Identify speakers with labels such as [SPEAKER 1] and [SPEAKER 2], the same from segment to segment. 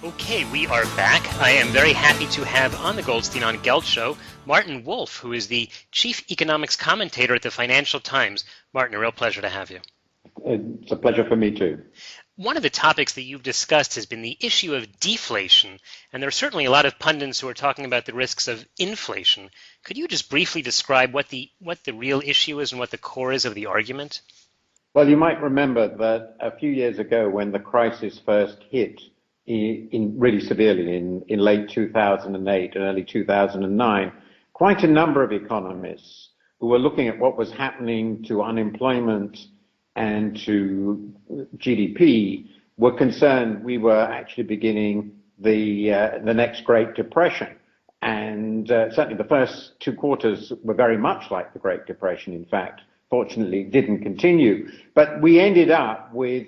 [SPEAKER 1] Okay, we are back. I am very happy to have on the Goldstein on Gelt show Martin Wolf, who is the chief economics commentator at the Financial Times. Martin, a real pleasure to have you.
[SPEAKER 2] It's a pleasure for me too.
[SPEAKER 1] One of the topics that you've discussed has been the issue of deflation, and there are certainly a lot of pundits who are talking about the risks of inflation. Could you just briefly describe what the real issue is and what the core is of the argument?
[SPEAKER 2] Well, you might remember that a few years ago when the crisis first hit really severely in late 2008 and early 2009, quite a number of economists who were looking at what was happening to unemployment and to GDP were concerned we were actually beginning the next Great Depression. And certainly the first two quarters were very much like the Great Depression. In fact, fortunately, it didn't continue. But we ended up with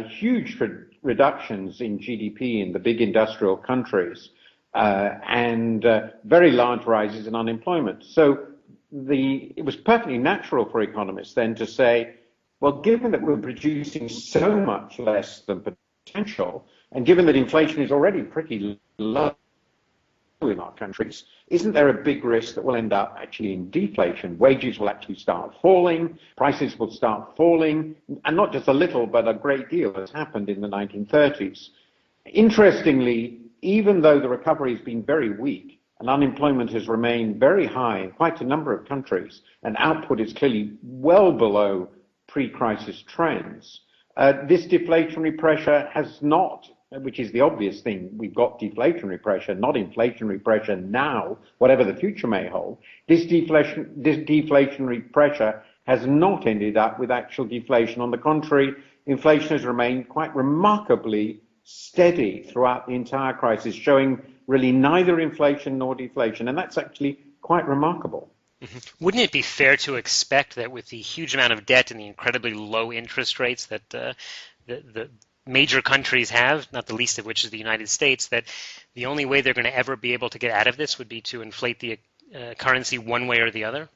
[SPEAKER 2] huge reductions in GDP in the big industrial countries and very large rises in unemployment. So it was perfectly natural for economists then to say, well, given that we're producing so much less than potential, and given that inflation is already pretty low in our countries, isn't there a big risk that we'll end up actually in deflation? Wages will actually start falling, prices will start falling, and not just a little, but a great deal has happened in the 1930s. Interestingly, even though the recovery has been very weak and unemployment has remained very high in quite a number of countries, and output is clearly well below pre-crisis trends, this deflationary pressure has not, which is the obvious thing, we've got deflationary pressure, not inflationary pressure now, whatever the future may hold. This deflationary pressure has not ended up with actual deflation. On the contrary, inflation has remained quite remarkably steady throughout the entire crisis, showing really neither inflation nor deflation, and that's actually quite remarkable.
[SPEAKER 1] Mm-hmm. Wouldn't it be fair to expect that with the huge amount of debt and the incredibly low interest rates that the major countries have, not the least of which is the United States, that the only way they're going to ever be able to get out of this would be to inflate the currency one way or the other?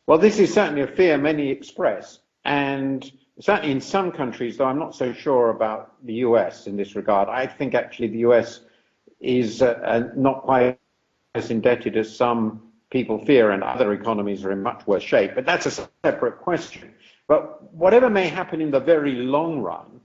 [SPEAKER 2] Well, this is certainly a fear many express, and certainly in some countries, though I'm not so sure about the US in this regard. I think actually the US is not quite as indebted as some people fear, and other economies are in much worse shape, but that's a separate question. But whatever may happen in the very long run,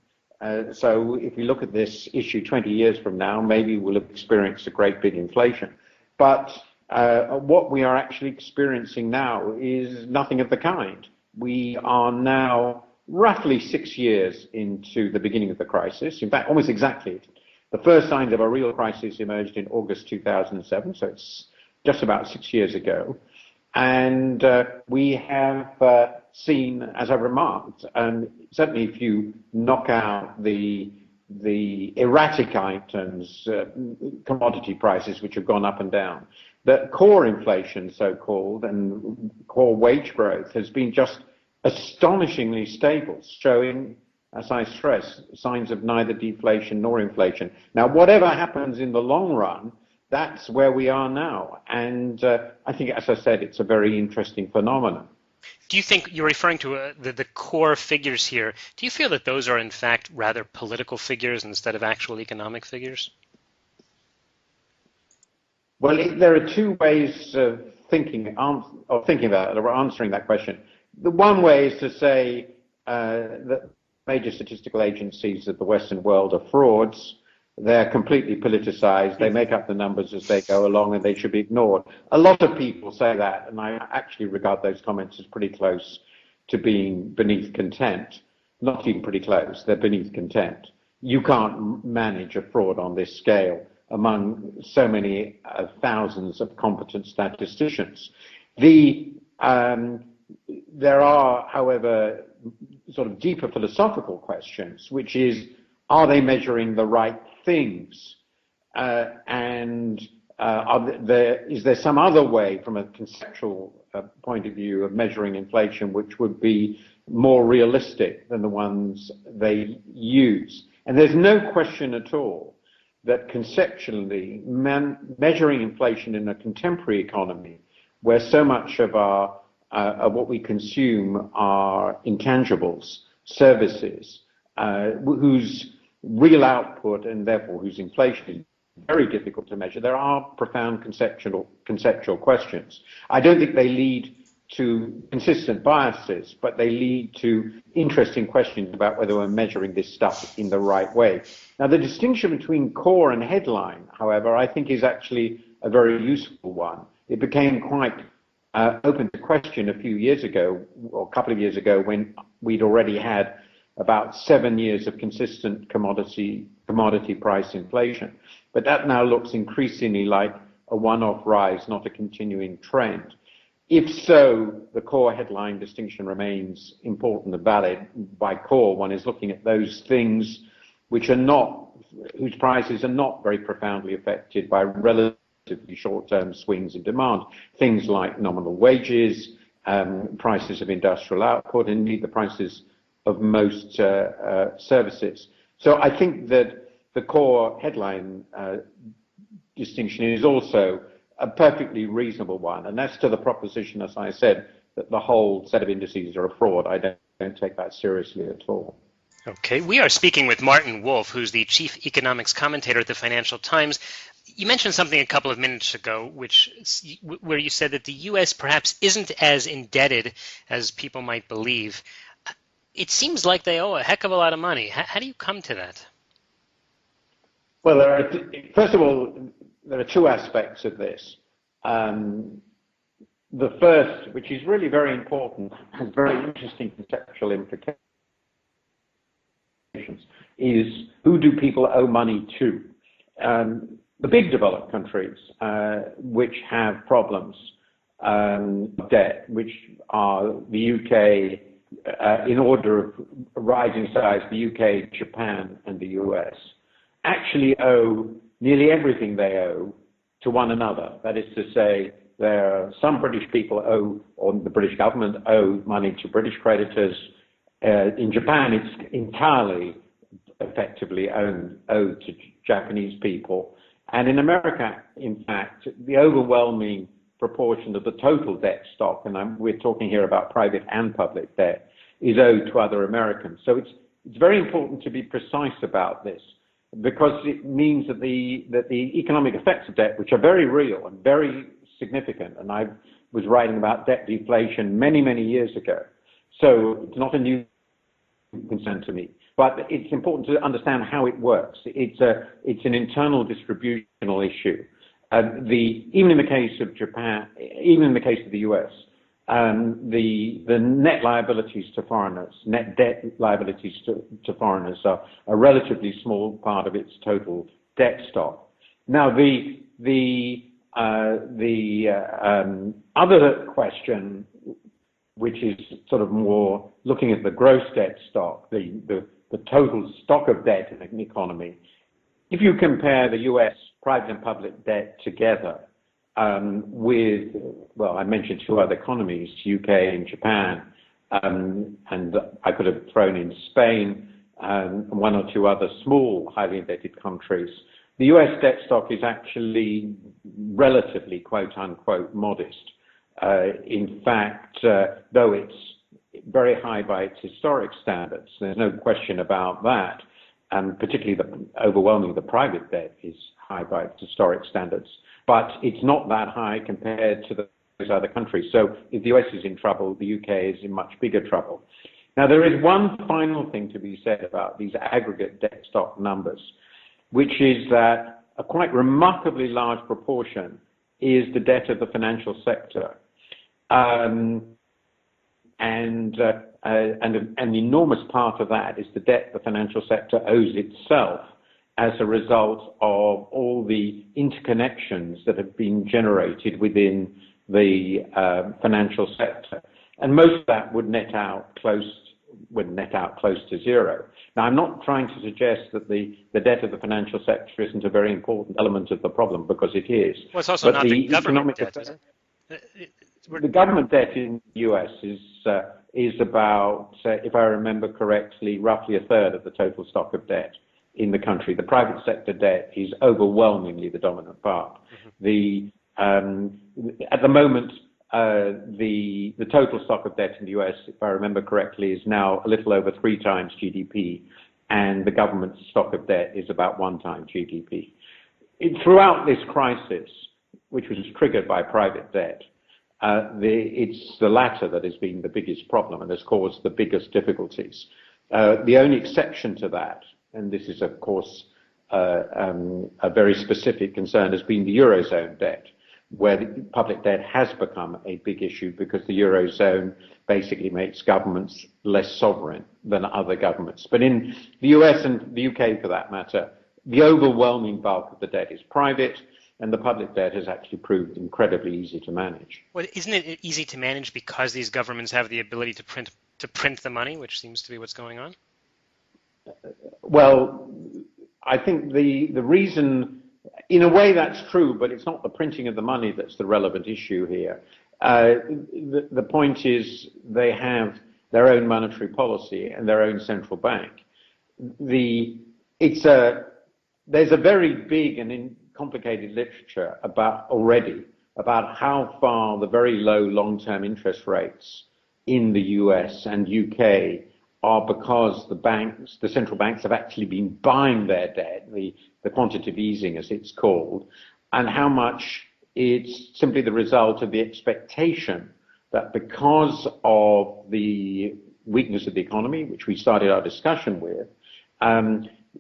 [SPEAKER 2] so if we look at this issue 20 years from now, maybe we'll have experienced a great big inflation. But what we are actually experiencing now is nothing of the kind. We are now roughly 6 years into the beginning of the crisis. In fact, almost exactly. The first signs of a real crisis emerged in August 2007, so it's just about 6 years ago. And we have seen, as I remarked, and certainly if you knock out the erratic items, commodity prices, which have gone up and down, the core inflation, so-called, and core wage growth has been just astonishingly stable, showing, as I stress, signs of neither deflation nor inflation. Now, whatever happens in the long run, that's where we are now. And I think, as I said, it's a very interesting phenomenon.
[SPEAKER 1] Do you think you're referring to the core figures here? Do you feel that those are, in fact, rather political figures instead of actual economic figures?
[SPEAKER 2] Well, there are two ways of thinking about it, or answering that question. The one way is to say that major statistical agencies of the Western world are frauds. They're completely politicized. They make up the numbers as they go along, and they should be ignored. A lot of people say that, and I actually regard those comments as pretty close to being beneath contempt. Not even pretty close. They're beneath contempt. You can't manage a fraud on this scale among so many thousands of competent statisticians. There are, however, sort of deeper philosophical questions, which is, are they measuring the right things? Is there some other way, from a conceptual point of view, of measuring inflation which would be more realistic than the ones they use? And there's no question at all that conceptually measuring inflation in a contemporary economy, where so much of what we consume are intangibles, services, whose real output and therefore whose inflation is very difficult to measure, there are profound conceptual questions. I don't think they lead to consistent biases, but they lead to interesting questions about whether we're measuring this stuff in the right way. Now, the distinction between core and headline, however, I think is actually a very useful one. It became quite open to question a few years ago, or a couple of years ago, when we'd already had about 7 years of consistent commodity price inflation. But that now looks increasingly like a one-off rise, not a continuing trend. If so, the core headline distinction remains important and valid. By core, one is looking at those things which are not, whose prices are not very profoundly affected by relatively short-term swings in demand. Things like nominal wages, prices of industrial output, and indeed the prices of most services. So I think that the core headline distinction is also a perfectly reasonable one, and that's to the proposition, as I said, that the whole set of indices are a fraud. I don't take that seriously at all.
[SPEAKER 1] Okay, we are speaking with Martin Wolf, who's the chief economics commentator at the Financial Times. You mentioned something a couple of minutes ago, where you said that the U.S. perhaps isn't as indebted as people might believe. It seems like they owe a heck of a lot of money. How do you come to that?
[SPEAKER 2] Well, first of all, there are two aspects of this. The first, which is really very important, has very interesting conceptual implications, is who do people owe money to? The big developed countries, which have problems of debt, which are the UK, in order of rising size, the UK, Japan, and the US, actually owe nearly everything they owe to one another. That is to say, there are some British people owe, or the British government owe money to British creditors. In Japan, it's entirely effectively owed to Japanese people. And in America, in fact, the overwhelming proportion of the total debt stock, and we're talking here about private and public debt, is owed to other Americans. So it's very important to be precise about this, because it means that the economic effects of debt, which are very real and very significant, and I was writing about debt deflation many, many years ago, so it's not a new concern to me. But it's important to understand how it works. It's an internal distributional issue. Even in the case of Japan, even in the case of the US, the net liabilities to foreigners, net debt liabilities to foreigners are a relatively small part of its total debt stock. Now, the other question, which is sort of more looking at the gross debt stock, the total stock of debt in an economy. If you compare the US private and public debt together with, well, I mentioned two other economies, UK and Japan, and I could have thrown in Spain and one or two other small, highly indebted countries. The US debt stock is actually relatively, quote unquote, modest. In fact, though it's very high by its historic standards, there's no question about that, and particularly overwhelmingly the private debt is high by its historic standards, but it's not that high compared to those other countries. So if the US is in trouble, the UK is in much bigger trouble. Now, there is one final thing to be said about these aggregate debt stock numbers, which is that a quite remarkably large proportion is the debt of the financial sector. And an enormous part of that is the debt the financial sector owes itself as a result of all the interconnections that have been generated within the financial sector. And most of that would net out close to zero. Now, I'm not trying to suggest that the debt of the financial sector isn't a very important element of the problem, because it is.
[SPEAKER 1] Well, it's also not the government debt, is it?
[SPEAKER 2] The government debt in the US is about, if I remember correctly, roughly a third of the total stock of debt in the country. The private sector debt is overwhelmingly the dominant part. Mm-hmm. At the moment, the total stock of debt in the US, if I remember correctly, is now a little over 3 times GDP. and the government's stock of debt is about 1 time GDP. Throughout this crisis, which was triggered by private debt, it's the latter that has been the biggest problem and has caused the biggest difficulties. The only exception to that, and this is of course a very specific concern, has been the Eurozone debt, where the public debt has become a big issue because the Eurozone basically makes governments less sovereign than other governments. But in the US and the UK, for that matter, the overwhelming bulk of the debt is private, and the public debt has actually proved incredibly easy to manage.
[SPEAKER 1] Well, isn't it easy to manage because these governments have the ability to print the money, which seems to be what's going on?
[SPEAKER 2] Well, I think the reason, in a way that's true, but it's not the printing of the money that's the relevant issue here. The point is they have their own monetary policy and their own central bank. There's a very big and complicated literature about how far the very low long-term interest rates in the US and UK are because the central banks have actually been buying their debt, the quantitative easing as it's called, and how much it's simply the result of the expectation that because of the weakness of the economy, which we started our discussion with,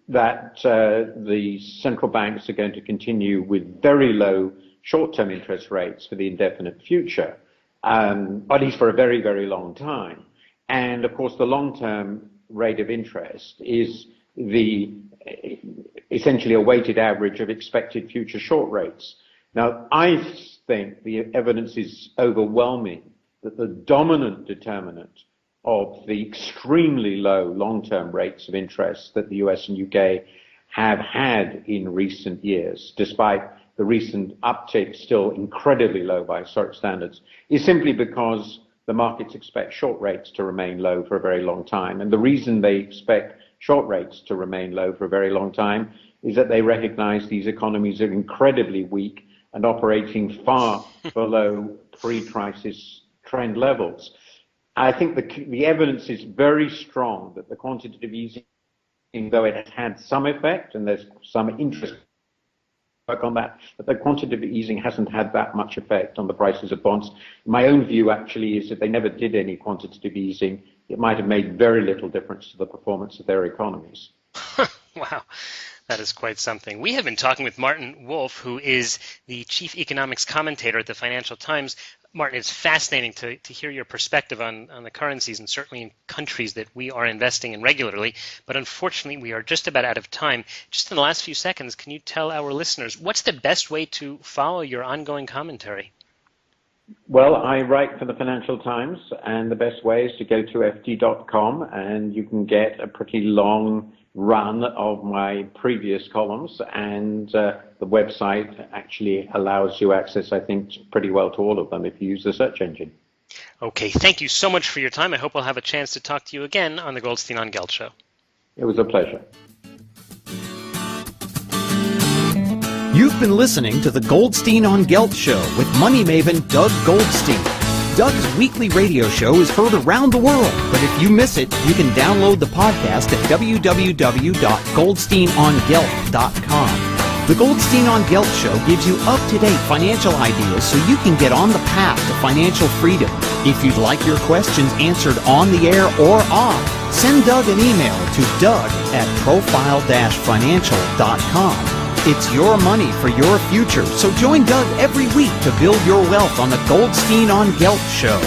[SPEAKER 2] that the central banks are going to continue with very low short-term interest rates for the indefinite future, at least for a very, very long time. And of course, the long-term rate of interest is essentially a weighted average of expected future short rates. Now, I think the evidence is overwhelming that the dominant determinant of the extremely low long-term rates of interest that the US and UK have had in recent years, despite the recent uptick still incredibly low by historic standards, is simply because the markets expect short rates to remain low for a very long time. And the reason they expect short rates to remain low for a very long time is that they recognize these economies are incredibly weak and operating far below pre-crisis trend levels. I think the evidence is very strong that the quantitative easing, though it has had some effect, and there's some interest work on that, but the quantitative easing hasn't had that much effect on the prices of bonds. My own view actually is that they never did any quantitative easing. It might have made very little difference to the performance of their economies.
[SPEAKER 1] Wow. That is quite something. We have been talking with Martin Wolf, who is the chief economics commentator at the Financial Times. Martin, it's fascinating to hear your perspective on the currencies and certainly in countries that we are investing in regularly. But unfortunately, we are just about out of time. Just in the last few seconds, can you tell our listeners what's the best way to follow your ongoing commentary?
[SPEAKER 2] Well, I write for the Financial Times, and the best way is to go to ft.com, and you can get a pretty long run of my previous columns, and the website actually allows you access, I think, pretty well to all of them if you use the search engine.
[SPEAKER 1] Okay, thank you so much for your time. I hope we'll have a chance to talk to you again on the Goldstein on Gelt show.
[SPEAKER 2] It was a pleasure.
[SPEAKER 3] You've been listening to the Goldstein on Gelt show with money maven Doug Goldstein. Doug's weekly radio show is heard around the world, but if you miss it, you can download the podcast at www.goldsteinongelt.com. The Goldstein on Gelt show gives you up-to-date financial ideas so you can get on the path to financial freedom. If you'd like your questions answered on the air or off, send Doug an email to doug@profile-financial.com. It's your money for your future, so join Doug every week to build your wealth on the Goldstein on Gelt show.